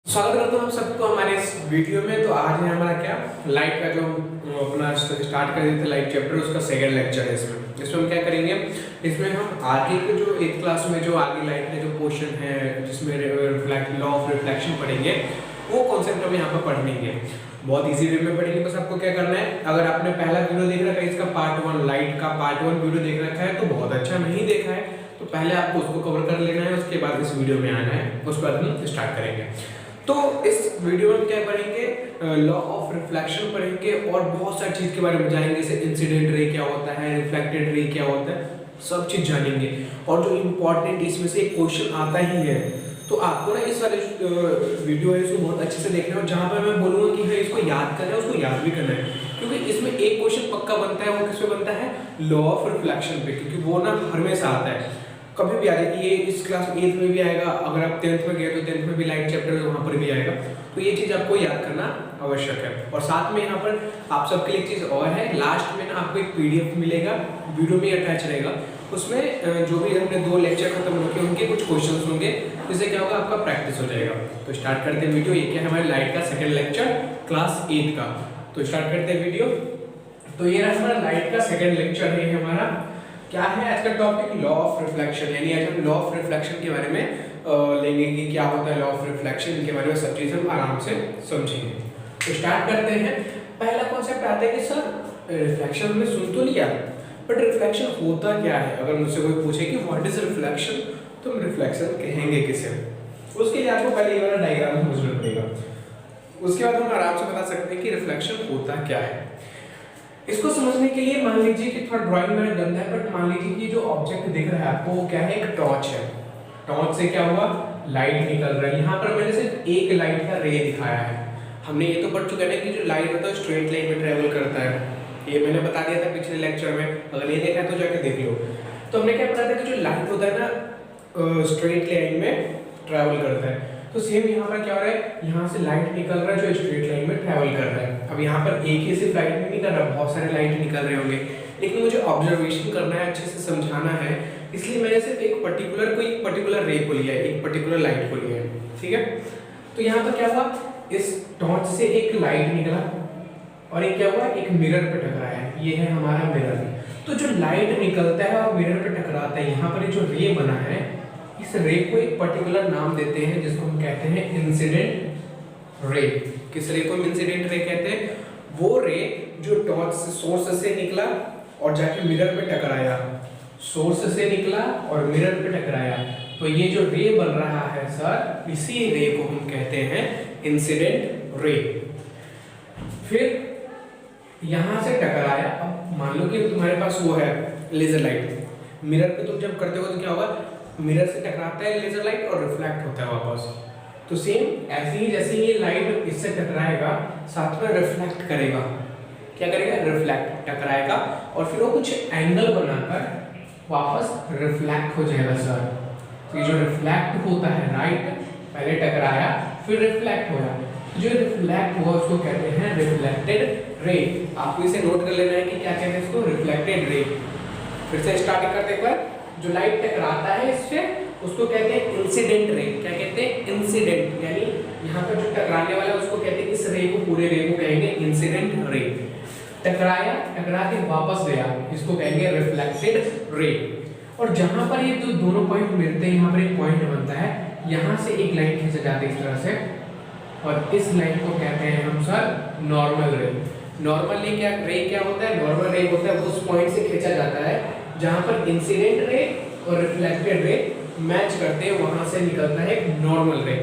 स्वागत करता हूँ आप सबको हमारे इस वीडियो में। तो आज है हमारा क्या लाइट का जो अपना स्टार्ट कर देते लाइट चैप्टर, उसका सेकंड लेक्चर है। इसमें हम क्या करेंगे, इसमें हम आगे के जो 8th क्लास में जो आगे लाइट का जो पोर्शन है जिसमें लॉ ऑफ रिफ्लेक्शन पढ़ेंगे, वो कॉन्सेप्ट हम यहाँ पर पढ़ेंगे। बहुत ईजी वे में पढ़ेंगे। बस आपको क्या करना है, अगर आपने पहला वीडियो देख रखा है इसका पार्ट 1 लाइट का पार्ट 1 वीडियो देख रखा है तो बहुत अच्छा, नहीं देखा है तो पहले आपको उसको कवर कर लेना है, उसके बाद इस वीडियो में आना है, उसके बाद हम स्टार्ट करेंगे। तो इस वीडियो में क्या पढ़ेंगे, लॉ ऑफ रिफ्लेक्शन पढ़ेंगे और बहुत सारी चीज़ के बारे में जानेंगे, जैसे इंसिडेंट रे क्या होता है, रिफ्लेक्टेड रे क्या होता है, सब चीज़ जानेंगे। और जो इम्पोर्टेंट इसमें से एक क्वेश्चन आता ही है, तो आपको ना इस वाले वीडियो है इसको बहुत अच्छे से देखना है। और जहाँ पर मैं बोलूँगा कि हाँ इसको याद करना है, उसको याद भी करना है, क्योंकि इसमें एक क्वेश्चन पक्का बनता है। वो किस पे बनता है, लॉ ऑफ रिफ्लेक्शन पे, क्योंकि वो ना हमेशा आता है, कभी भी आ जाएगी। ये इस क्लास 8th में भी आएगा, अगर आप 10th में गए तो 10th में भी लाइट चैप्टर है, वहाँ पर भी आएगा। तो ये चीज़ आपको याद करना आवश्यक है। और साथ में यहाँ पर आप सबके लिए एक चीज़ और है, लास्ट में ना आपको एक PDF मिलेगा, वीडियो में अटैच रहेगा। उसमें जो भी हमने 2 लेक्चर खत्म होंगे उनके कुछ क्वेश्चन होंगे, जिससे क्या होगा, आपका प्रैक्टिस हो जाएगा। तो स्टार्ट करते हैं वीडियो। ये क्या है, हमारे लाइट का सेकेंड लेक्चर क्लास 8 का। तो स्टार्ट करते हैं वीडियो। तो ये रहा हमारा लाइट का सेकेंड लेक्चर है। हमारा क्या है आज का टॉपिक, लॉ ऑफ रिफ्लेक्शन। यानी आज हम लॉ ऑफ रिफ्लेक्शन के बारे में लेंगे कि क्या होता है लॉ ऑफ रिफ्लेक्शन, इनके बारे में सब चीज़ हम आराम से समझेंगे। तो स्टार्ट करते हैं। पहला कॉन्सेप्ट आता है कि सर रिफ्लेक्शन हमने सुन तो लिया, बट रिफ्लेक्शन होता क्या है। अगर मुझसे कोई पूछे कि व्हाट इज रिफ्लेक्शन, तो हम रिफ्लेक्शन कहेंगे किसे। उसके लिए आपको पहले ये वाला डायग्राम समझना पड़ेगा, उसके बाद हम आराम से बता सकते हैं कि रिफ्लेक्शन होता क्या है। इसको समझने के लिए मान लीजिए कि थोड़ा ड्राइंग मेरा गंदा है, बट मान लीजिए कि जो ऑब्जेक्ट दिख रहा है आपको वो क्या है, एक टॉर्च है। टॉर्च से क्या हुआ, लाइट निकल रहा है। यहाँ पर मैंने सिर्फ एक लाइट का रे दिखाया है। हमने ये तो पढ़ चुके हैं कि जो लाइट होता है स्ट्रेट लाइन में ट्रेवल करता है, ये मैंने बता दिया था पिछले लेक्चर में। अगर नहीं देखा है तो जाके देख लो। तो हमने क्या पढ़ा था कि जो लाइट होता है ना स्ट्रेट लाइन में ट्रेवल करता है। तो सेम यहाँ पर क्या हो रहा है, यहाँ से लाइट निकल रहा है जो स्ट्रेट लाइन में ट्रैवल कर रहा है। अब यहाँ पर एक ही सिर्फ लाइट नहीं निकल रहा, बहुत सारे लाइट निकल रहे होंगे, लेकिन मुझे ऑब्जर्वेशन करना है, अच्छे से समझाना है, इसलिए मैंने सिर्फ एक पर्टिकुलर रे को लिया है, एक पर्टिकुलर लाइट को लिया है। ठीक है। तो यहाँ पर क्या हुआ, इस टॉर्च से एक लाइट निकला और एक क्या हुआ, एक मिरर पे टकराया है। ये है हमारा मिरर। तो जो लाइट निकलता है और मिरर पे टकराता है, यहाँ पर जो रे बना है, इस रे को एक पर्टिकुलर नाम देते हैं जिसको हम कहते हैं इंसिडेंट रे। किस रे को हम इंसिडेंट रे कहते हैं, वो रे जो टॉर्च से सोर्स से निकला और जाके मिरर पे टकराया, सोर्स से निकला और मिरर पे टकराया। तो ये जो रे बन रहा है सर, इसी रे को हम कहते हैं इंसिडेंट रे। फिर यहां से टकराया। अब मान लो कि तुम्हारे पास वो है लेजर लाइट, मिरर पे तुम जब करते हो तो क्या होगा, मिरर से टकराता है लेजर लाइट और रिफ्लेक्ट होता है वापस। तो सेम ऐसे ही जैसे ये लाइट इससे टकराएगा, साथ में रिफ्लेक्ट करेगा। क्या करेगा, रिफ्लेक्ट, टकराएगा और फिर वो कुछ एंगल बनाकर वापस रिफ्लेक्ट हो जाएगा सर। तो ये जो रिफ्लेक्ट होता है, राइट, पहले टकराया फिर रिफ्लेक्ट होगा, जो रिफ्लेक्ट हुआ उसको कहते हैं रिफ्लेक्टेड रे। आपको इसे नोट कर लेना है कि क्या कहते हैं इसको, रिफ्लेक्टेड रे। फिर से स्टार्ट करते हैं। एक बार जो लाइट टकराता है इससे, उसको कहते हैं इंसिडेंट रे। क्या कहते हैं, इंसिडेंट, यानी यहाँ पर जो टकराने वाला उसको कहते हैं, इस रे को, पूरे रे को कहेंगे इंसिडेंट रे। टकराया, टकरा के वापस गया, इसको कहेंगे रिफ्लेक्टेड रे। और जहां पर ये जो दोनों पॉइंट मिलते हैं, यहाँ पर एक पॉइंट बनता है, यहाँ से एक लाइन खींचा जाती है इस तरह से, और इस लाइन को कहते हैं हम सर नॉर्मल रे। नॉर्मल रे क्या होता है, नॉर्मल रे होता है उस पॉइंट से खींचा जाता है जहां पर इंसिडेंट रे और रिफ्लेक्टेड रे मैच करते हैं, वहां से निकलता है नॉर्मल रे।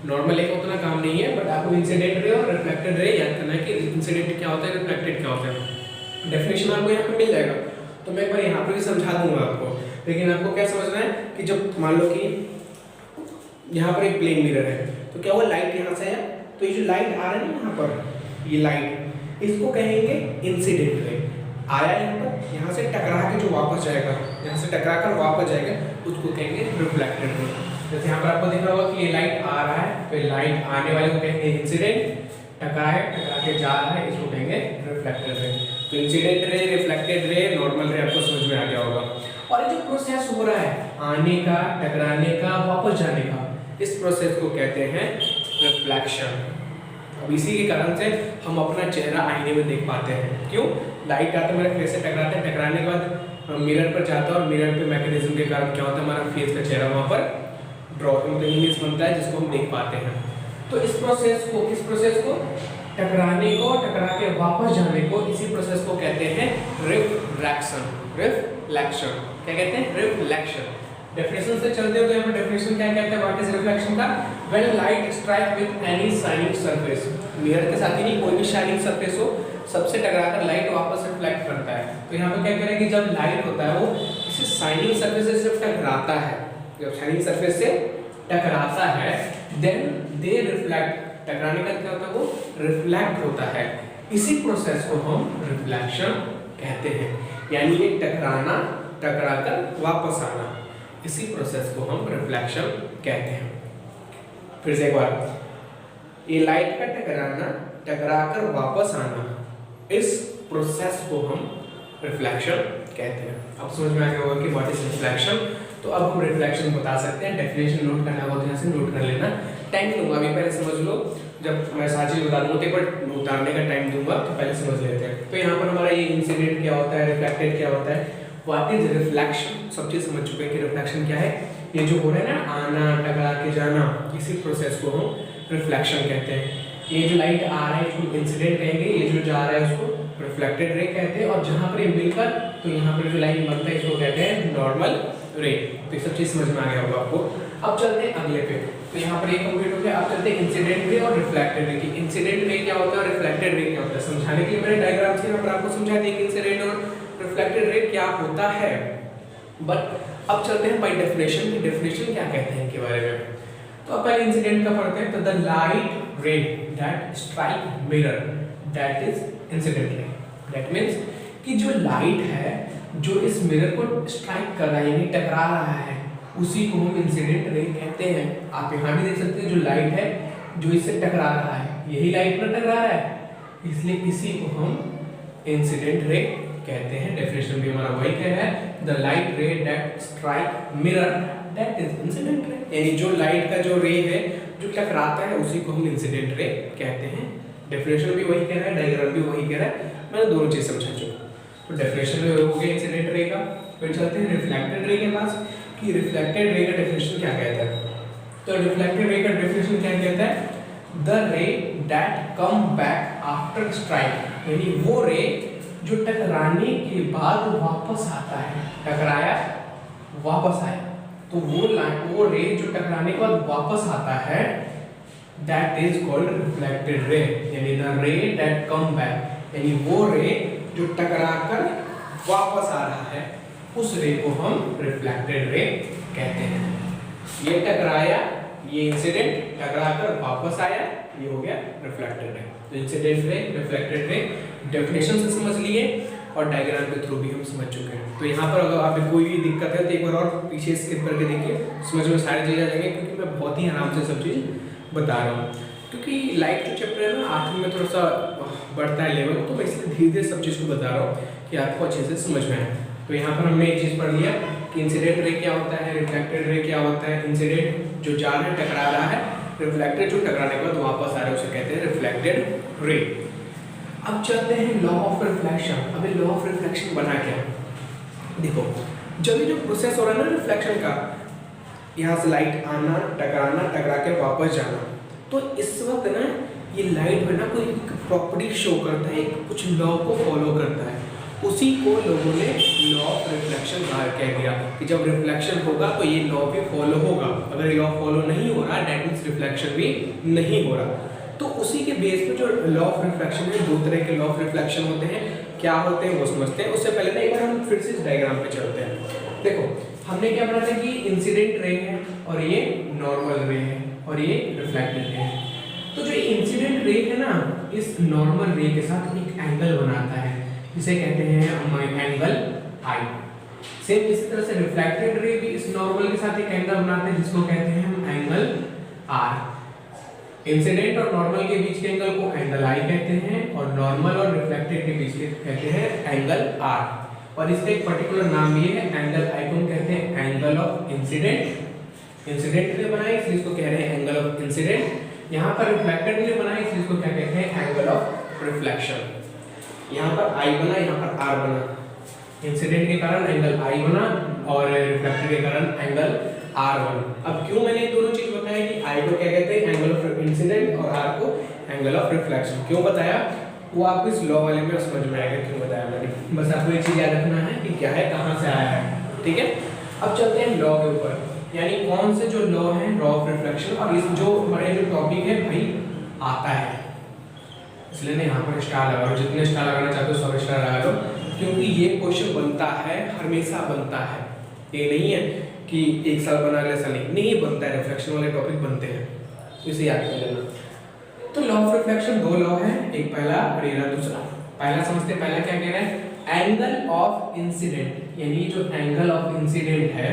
नॉर्मल रे का उतना काम नहीं है, बट आपको इंसिडेंट रे और रिफ्लेक्टेड रे याद करना है कि इंसिडेंट क्या होता है, रिफ्लेक्टेड क्या होता है। डेफिनेशन आपको यहाँ पे मिल जाएगा, तो मैं एक बार यहाँ पर भी समझा दूंगा आपको। लेकिन आपको क्या समझना है कि जब मान लो कि यहाँ पर एक प्लेन मिरर है, तो क्या हुआ, लाइट यहाँ से है, तो ये जो लाइट आ रहा है ना यहाँ पर, ये लाइट, इसको कहेंगे इंसिडेंट रे। आया यहाँ पर, यहाँ से टकरा के जो वापस जाएगा, यहाँ से टकरा कर वापस जाएगा, उसको कहेंगे रिफ्लेक्टेड रे। जैसे यहाँ पर आपको दिख रहा होगा कि ये लाइट आ रहा है, तो लाइट आने वाले को कहेंगे इंसिडेंट, टकरा के जा रहा है, इसको कहेंगे रिफ्लेक्टेड रे। तो incident ray, reflected ray, normal रे आपको समझ में आ गया होगा। और ये जो प्रोसेस हो रहा है आने का, टकराने का, वापस जाने का, इस प्रोसेस को कहते हैं रिफ्लेक्शन। अब इसी के कारण से हम अपना चेहरा आईने में देख पाते हैं। क्यों? लाइट आते मेरे फेस से टकराते हैं, टकराने के बाद मिरर पर जाता है और मिरर पे मैकेनिज्म के कारण क्या होता है, हमारा फेस का चेहरा वहाँ पर ड्रॉ मतलब इमेज बनता है जिसको हम देख पाते हैं। तो इस प्रोसेस को टकराने को, टकरा के वापस जाने को, इसी प्रोसेस को कहते हैं रिफ्रैक्शन। रिफ्लेक्शन क्या कहते हैं? रिफ्लेक्शन। डेफिनेशन से चलते हो तो यहाँ पर डेफिनेशन क्या कहते हैं व्हाट इज रिफ्लेक्शन का? When light strike with any shining surface, mirror के साथ ही नहीं, कोई भी शाइनिंग सरफेस हो, सबसे टकराकर लाइट वापस रिफ्लेक्ट करता है। तो यहाँ पर क्या कह रहे हैं कि जब लाइट होता है वो किसी शाइनिंग सरफेस से सिर्फ टकराता है, जब शाइनिंग सरफेस से टकराता है देन दे रिफ्लेक्ट, टकराने का क्या होता है, वो रिफ्लेक्ट होता है। इसी प्रोसेस को हम रिफ्लेक्शन कहते हैं, यानी ये टकराना, टकराकर वापस आना, इसी प्रोसेस को हम रिफ्लेक्शन कहते हैं। फिर से एक बार, ये लाइट का टकराना, टकराकर वापस आना, इस प्रोसेस को हम रिफ्लेक्शन कहते हैं। अब समझ में आ गया होगा कि व्हाट इज रिफ्लेक्शन। तो अब हम रिफ्लेक्शन बता सकते हैं। डेफिनेशन नोट करना होगा तो यहाँ से नोट कर लेना, टाइम दूंगा अभी, पहले समझ लो, जब मैं सारी चीज बता दूंगा तो एक बार उतारने का टाइम दूंगा, तो पहले समझ लेते हैं। तो यहाँ पर हमारा ये इंसिडेंट क्या होता है, रिफ्लेक्टेड क्या होता है, व्हाट इज रिफ्लेक्शन, सब चीज समझ चुके हैं कि रिफ्लेक्शन क्या है। ये जो हो रहा है ना, आना, टकरा के जाना, इसी प्रोसेस को हम रिफ्लेक्शन कहते हैं। ये जो लाइट आ रहा है इसको इंसिडेंट कहेंगे, ये जो जा रहा है उसको रिफ्लेक्टेड रे कहते हैं, और जहाँ पर ये मिलकर तो यहाँ पर जो लाइन बनता है इसको कहते हैं नॉर्मल रे। तो ये सब चीज समझ में आ गया होगा आपको। अब चलते हैं अगले पे। तो यहाँ पर ये कंप्लीट हो गया। अब चलते हैं इंसिडेंट रे और रिफ्लेक्टेड रे की। इंसिडेंट रे क्या होता है और रिफ्लेक्टेड रे क्या होता है, समझाने के लिए मैंने डायग्राम से यहाँ पर आपको समझा दिया कि इंसिडेंट और रिफ्लेक्टेड रे क्या होता है। बट अब चलते हैं बाय डेफिनेशन की, डेफिनेशन क्या कहते हैं इनके बारे में। तो अब पहले इंसिडेंट का पढ़ते हैं। तो द लाइट रे that strike mirror that is incident ray. That means कि जो लाइट है जो इस मिरर को स्ट्राइक कर रहा है यानी टकरा रहा है, उसी को हम इंसिडेंट रे कहते हैं। आप यहाँ भी देख सकते हैं जो लाइट है जो इससे टकरा रहा है, यही लाइट पर टकरा रहा है, इसलिए इसी को हम इंसिडेंट रे कहते हैं। डेफिनेशन भी हमारा वही कह रहा है, द लाइट रे that strike mirror that is incident ray, यानी जो लाइट का जो रे है जो टकराता है उसी को हम इंसिडेंट रे कहते हैं। डेफिनेशन भी वही कह रहा है, डायग्राम भी वही कह रहा है, मैंने दोनों चीज समझा चुका। तो डेफिनेशन में हो गया इंसिडेंट रे का। फिर चलते हैं रिफ्लेक्टेड रे के पास कि रिफ्लेक्टेड रे का डेफिनेशन क्या कहता है। तो रिफ्लेक्टेड रे का डेफिनेशन क्या कहता है, द रे that come back after strike, यानी वो रे जो टकराने के बाद वापस आता है, टकराया वापस आया, तो वो रे जो टकराने के बाद वापस आता है that is called reflected ray, यानी द रे दैट कम बैक, यानी वो रे जो टकराकर वापस आ रहा है उस रे को हम रिफ्लेक्टेड रे कहते हैं। ये टकराया, ये इंसिडेंट, टकराकर वापस आया, ये हो गया रिफ्लेक्टेड रे। तो incident ray, reflected ray definition से समझ लिए और डायग्राम के थ्रू भी हम समझ चुके हैं। तो यहाँ पर अगर आपको कोई भी दिक्कत है तो एक बार और पीछे स्किप करके देखिए, समझ में सारी चीज़ें आ जाएंगी, क्योंकि मैं बहुत ही आराम से सब चीज़ बता रहा हूँ। क्योंकि लाइट जो चैप्टर है ना आखिर में थोड़ा सा बढ़ता है लेवल, तो मैं इसलिए धीरे धीरे सब चीज़ को बता रहा हूँ कि आपको अच्छे से समझ में आए। तो यहाँ पर हमने एक चीज़ पढ़ लिया कि इंसिडेंट रे क्या होता है, रिफ्लेक्टेड रे क्या होता है। इंसिडेंट जो जा रहा है, टकरा रहा है, रिफ्लेक्टेड जो टकराने के बाद वापस आ रहा है उसे कहते हैं रिफ्लेक्टेड रे। अब चलते हैं लॉ ऑफ रिफ्लेक्शन। अभी लॉ ऑफ रिफ्लेक्शन बना क्या, देखो जब ये जो प्रोसेस हो रहा है ना रिफ्लेक्शन का, यहाँ से लाइट आना, टकराना, टकरा के वापस जाना, तो इस वक्त ना ये लाइट में ना कोई प्रॉपर्टी शो करता है, कुछ लॉ को फॉलो करता है, उसी को लोगों ने लॉ ऑफ रिफ्लेक्शन बाहर कह दिया कि जब रिफ्लेक्शन होगा तो ये लॉ भी फॉलो होगा, अगर ये लॉ फॉलो नहीं हो रहा दैट मींस रिफ्लेक्शन भी नहीं हो रहा। तो उसी के बेस पे जो लॉ ऑफ रिफ्लेक्शन है, दो तरह के लॉ ऑफ रिफ्लेक्शन होते हैं, क्या होते हैं वो समझते हैं। उससे पहले ना एक बार हम फिर से इस डायग्राम पे चलते हैं। देखो हमने क्या बना था कि इंसिडेंट रे है और ये नॉर्मल रे है और ये रिफ्लेक्टेड रे है। तो जो इंसिडेंट रे है ना, इस नॉर्मल रे के साथ एक एंगल बनाता है, इसे कहते हैं हम एंगल आई। सेम इसी तरह से रिफ्लेक्टेड रे भी इस नॉर्मल के साथ एक एंगल बनाते हैं जिसको कहते हैं हम एंगल आर। इंसिडेंट और नॉर्मल के बीच के एंगल को एंगल आई कहते हैं और नॉर्मल और रिफ्लेक्टेड के बीच के कहते हैं एंगल आर। और इसका एक पर्टिकुलर नाम भी है, एंगल आई को कहते हैं angle of incident. Incident ray बनाए इसलिए इसको कह रहे हैं एंगल ऑफ इंसिडेंट। यहाँ पर रिफ्लेक्टेड के लिए बना, इस चीज को क्या कहते हैं, एंगल ऑफ रिफ्लेक्शन। यहाँ पर आई बना, यहाँ पर आर बना, इंसिडेंट के कारण एंगल आई बना और रिफ्लेक्टेड के कारण एंगल आर बना। अब क्यों मैंने दोनों चीज बताया कि आई को क्या कहते हैं, एंगल ऑफ इंसिडेंट, और आर को एंगल ऑफ रिफ्लेक्शन, क्यों बताया वो आपको इस लॉ वाले में समझ में आएगा क्यों बताया मैंने। बस आपको एक चीज याद रखना है कि क्या है, कहाँ से आया है, ठीक है। अब चलते हैं लॉ के ऊपर, यानी कौन से जो लॉ है लॉ ऑफ रिफ्लेक्शन, और इस जो हमारे जो टॉपिक है भाई आता है, इसलिए ना यहाँ पर स्टार लगा लो, जितने स्टार लगाना चाहते हो सब स्टार लगा लो, क्योंकि ये क्वेश्चन बनता है, हमेशा बनता है। ये नहीं है कि एक साल बना अगले साल नहीं बनता है, रिफ्लेक्शन वाले टॉपिक बनते हैं, तो इसे याद कर लेना। तो लॉ ऑफ रिफ्लेक्शन दो लॉ है, एक पहला और ये दूसरा। पहला समझते हैं, पहला क्या कह रहा है, एंगल ऑफ इंसिडेंट, यानी जो एंगल ऑफ इंसिडेंट है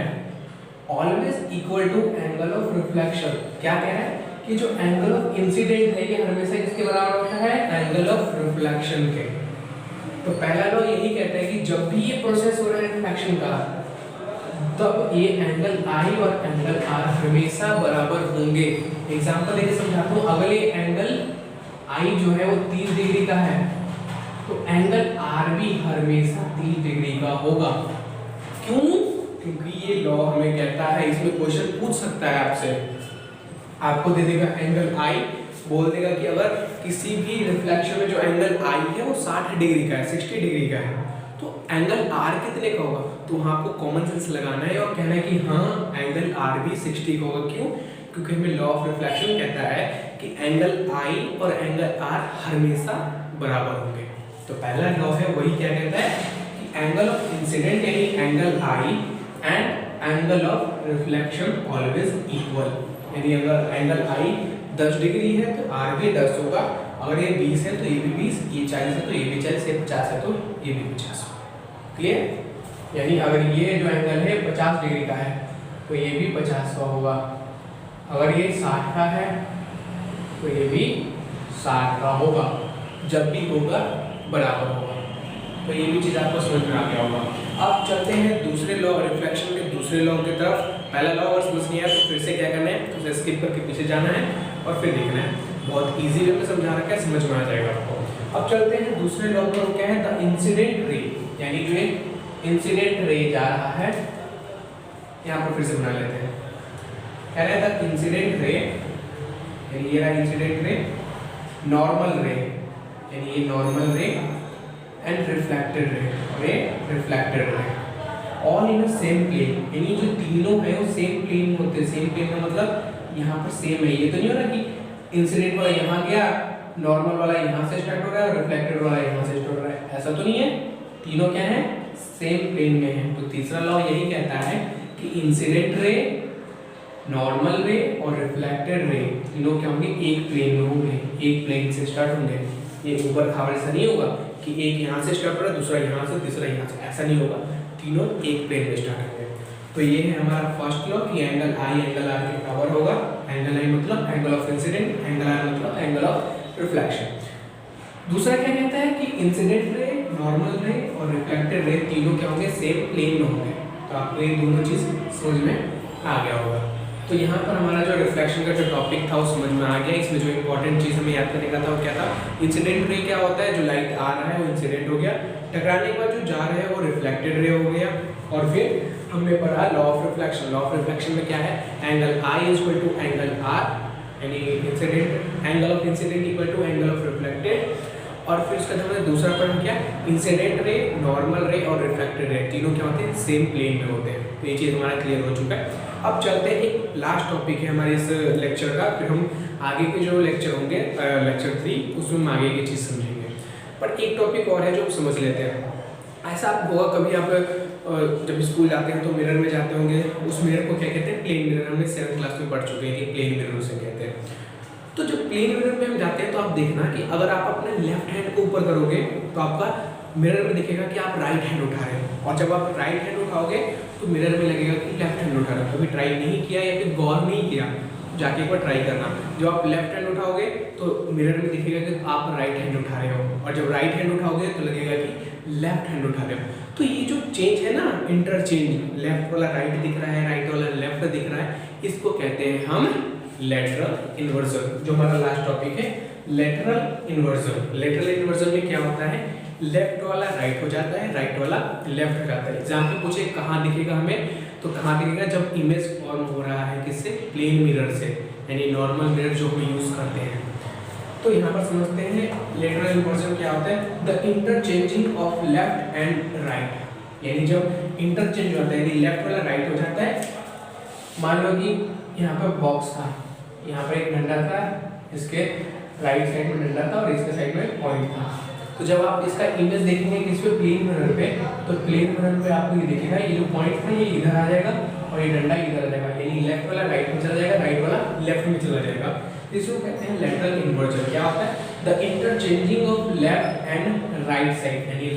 always equal to angle of reflection. क्या कह रहा है कि जो एंगल ऑफ इंसिडेंट है ये हमेशा किसके बराबर होता है, एंगल ऑफ रिफ्लेक्शन के। तो पहला लॉ यही कहता है कि जब भी ये प्रोसेस हो रहा है रिफ्लेक्शन का, तब ये एंगल आई और एंगल आर हमेशा बराबर होंगे। एग्जांपल लेके समझाता हूँ, अगर ये एंगल आई जो है वो 30 डिग्री का है, तो एंगल आर भी हमेशा 30 डिग्री का होगा। क्यों? क्योंकि ये लॉ हमें कहता है, इसमें क्वेश्चन पूछ सकता है आपसे, आपको दे देगा एंगल आई, बोल देगा कि अगर किसी भी रिफ्लेक्शन में जो एंगल आई है वो 60 डिग्री का है, 60 डिग्री का है, तो एंगल आर कितने का होगा, तो वहाँ आपको कॉमन सेंस लगाना है और कहना है कि हाँ एंगल आर भी 60 का होगा। क्यों? क्योंकि हमें लॉ ऑफ रिफ्लेक्शन कहता है कि एंगल आई और एंगल आर हमेशा बराबर होंगे। तो पहला लॉ है वही क्या कहता है कि एंगल ऑफ इंसिडेंट यानी angle I and angle of reflection always equal, यानी अगर एंगल आई 10 डिग्री है तो आर भी 10 होगा, अगर ये 20 है तो ये भी 20, ये 40 है तो ये भी 40, ये 50 है तो ये भी 50। क्लियर? यानी अगर ये जो एंगल है 50 डिग्री का है तो ये भी 50 का होगा, अगर ये 60 का है तो ये भी 60 का होगा, जब भी होगा बराबर होगा। तो ये भी चीज़ आपको समझ में आ गया होगा। अब चलते हैं दूसरे लॉ रिफ्लेक्शन के दूसरे लॉ की तरफ। पहला लॉ अगर समझ नहीं आया तो फिर से क्या करना है, तो उसे स्किप करके पीछे जाना है और फिर देखना है, बहुत इजी वे में समझा रखा है, समझ में आ जाएगा आपको। अब चलते हैं दूसरे लॉ पर, क्या है, द इंसिडेंट रे, यानी जो इंसिडेंट रे जा रहा है, यहाँ पर फिर से बना लेते हैं, कह रहे हैं द इंसिडेंट रे, यानी ये रहा इंसिडेंट रे, नॉर्मल रे, यानी ये नॉर्मल रे एंड रिफ्लेक्टेड रे, और ये reflected ray, all in same plane, यानी जो तीनों है वो सेम प्लेन होते हैं। सेम प्लेन का मतलब यहाँ पर सेम है, ये तो नहीं हो रहा कि इंसिडेंट वाला यहाँ गया, नॉर्मल वाला यहाँ से स्टार्ट हो रहा है और रिफ्लेक्टेड वाला यहाँ से स्टार्ट हो रहा है, ऐसा तो नहीं है, तीनों क्या है, सेम प्लेन में है। तो तीसरा लॉ यही कहता है कि इंसिडेंट रे, नॉर्मल रे और रिफ्लेक्टेड रे तीनों क्या होंगे, एक प्लेन में होंगे, एक प्लेन से स्टार्ट होंगे। ये ऊपर खावर ऐसा नहीं होगा कि एक यहाँ से स्टार्ट हो रहा है, दूसरा यहाँ से, तीसरा यहाँ से, ऐसा नहीं होगा, तीनों एक प्लेन में स्टार्ट होंगे। तो ये है हमारा फर्स्ट लॉ कि एंगल आई एंगल आर के बराबर होगा। एंगल आई मतलब angle of incident, angle R मतलब एंगल ऑफ रिफ्लेक्शन। दूसरा क्या कहता है कि इंसिडेंट रे, नॉर्मल रे और रिफ्लेक्टेड रे तीनों क्या होंगे, सेम प्लेन में होंगे। तो आपको ये दोनों चीज समझ में आ गया होगा। तो यहाँ पर हमारा जो रिफ्लेक्शन का जो टॉपिक था वो समझ में आ गया। इसमें जो इंपॉर्टेंट चीज़ हमें याद करने का था वो क्या था, इंसिडेंट रे क्या होता है, जो लाइट आ रहा है वो इंसिडेंट हो गया, टकराने के बाद जो जा रहा है वो रिफ्लेक्टेड रे हो गया। और फिर हमने पढ़ा law of reflection. Law of reflection में क्या है, angle i is equal to angle r, यानी incident, angle of incident equal to angle of reflected. और फिर उसका जो दूसरा पढ़ा क्या, इंसिडेंट रे, नॉर्मल रे और रिफ्लेक्टेड रे तीनों क्या होते हैं, सेम प्लेन में होते हैं। तो ये चीज़ हमारा क्लियर हो चुका है। अब चलते हैं, एक लास्ट टॉपिक है हमारे इस लेक्चर का, फिर हम आगे के जो लेक्चर होंगे लेक्चर 3 उसमें हम आगे की चीज़ समझेंगे। पर एक टॉपिक और है जो समझ लेते हैं। ऐसा होगा कभी आप जब स्कूल जाते हैं तो मिरर में जाते होंगे, उस मिरर को क्या कहते हैं, प्लेन मिरर। हमने 7th क्लास में पढ़ चुके हैं कि प्लेन मिरर उसे कहते हैं। तो जब प्लेन मिरर में हम जाते हैं तो आप देखना कि अगर आप अपने लेफ्ट हैंड को ऊपर करोगे तो आपका मिरर में दिखेगा कि आप राइट हैंड उठा रहे हो, और जब आप राइट हैंड उठाओगे तो मिरर में लगेगा कि लेफ्ट हैंड उठा रहे हो। कभी ट्राई नहीं किया या फिर गौर नहीं किया, जाके एक बार ट्राई करना। जब आप लेफ्ट हैंड उठाओगे तो मिरर में दिखेगा कि आप राइट हैंड उठा रहे हो, और जब राइट हैंड उठाओगे तो लगेगा कि लेफ्ट हैंड उठा रहे हो। तो ये जो चेंज है ना, इंटरचेंज, लेफ्ट वाला राइट दिख रहा है, राइट वाला लेफ्ट दिख रहा है, इसको कहते हैं हम लेटरल इन्वर्जन, जो हमारा लास्ट टॉपिक है लेटरल इन्वर्जन। लेटरल इन्वर्जन में क्या होता है, लेफ्ट वाला राइट हो जाता है, राइट वाला लेफ्ट हो जाता है। एग्जाम्पल पूछे कहाँ दिखेगा हमें, तो कहाँ दिखेगा, जब इमेज फॉर्म हो रहा है किससे, प्लेन मिरर से, यानी नॉर्मल मिरर जो हम यूज करते हैं। तो यहाँ पर समझते हैं लेटरल इन्वर्जन क्या होता है, the interchanging of left and right, यानी जब इंटरचेंज होता है, यानी लेफ्ट वाला राइट हो जाता है। मान लो कि यहाँ पर बॉक्स था, यहाँ पर एक डंडा था, इसके राइट साइड में डंडा था और इसके साइड में पॉइंट था। तो जब आप इसका इमेज देखेंगे किस पे, प्लेन मिरर पे, तो प्लेन मिरर पे आपको ये दिखेगा, ये जो पॉइंट है ये इधर आ जाएगा और ये डंडा इधर आ जाएगा, यानी लेफ्ट वाला राइट में चला जाएगा, राइट वाला लेफ्ट में चला जाएगा। इसको कहते हैं लेटरल इन्वर्जन। क्या होता है, the interchanging of left and right side, यानी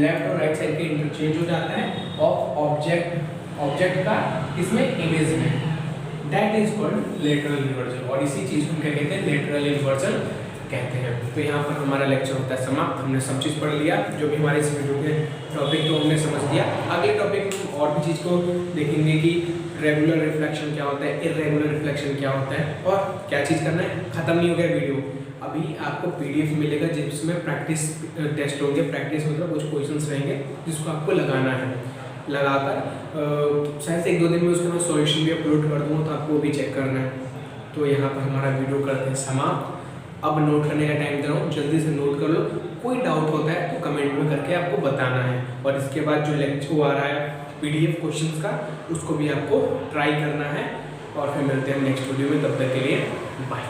लेफ्ट और राइट साइड के इंटरचेंज हो जाता है ऑफ ऑब्जेक्ट का इसमें इमेज में, that is called lateral inversion. और इसी चीज को क्या कहते हैं, लेटरल इन्वर्जन कहते हैं। तो यहाँ पर हमारा लेक्चर होता है समाप्त। हमने सब चीज़ पढ़ लिया, जो भी हमारे इस वीडियो के टॉपिक को हमने समझ लिया। अगले टॉपिक में और भी चीज़ को देखेंगे कि रेगुलर रिफ्लेक्शन क्या होता है, इर्रेगुलर रिफ्लेक्शन क्या होता है, और क्या चीज़ करना है। खत्म नहीं हो गया वीडियो, अभी आपको PDF मिलेगा जिसमें प्रैक्टिस टेस्ट होंगे। प्रैक्टिस मतलब कुछ क्वेश्चंस रहेंगे जिसको आपको लगाना है, लगाकर शायद 1-2 दिन में उसका मैं सॉल्यूशन भी अपलोड कर दूँगा, तो आपको वो भी चेक करना है। तो यहाँ पर हमारा वीडियो करते हैं समाप्त। अब नोट करने का टाइम दे रहा हूँ, जल्दी से नोट कर लो। कोई डाउट होता है तो कमेंट में करके आपको बताना है, और इसके बाद जो लेक्चर आ रहा है PDF क्वेश्चंस का, उसको भी आपको ट्राई करना है। और फिर मिलते हैं नेक्स्ट वीडियो में, तब तक के लिए बाय।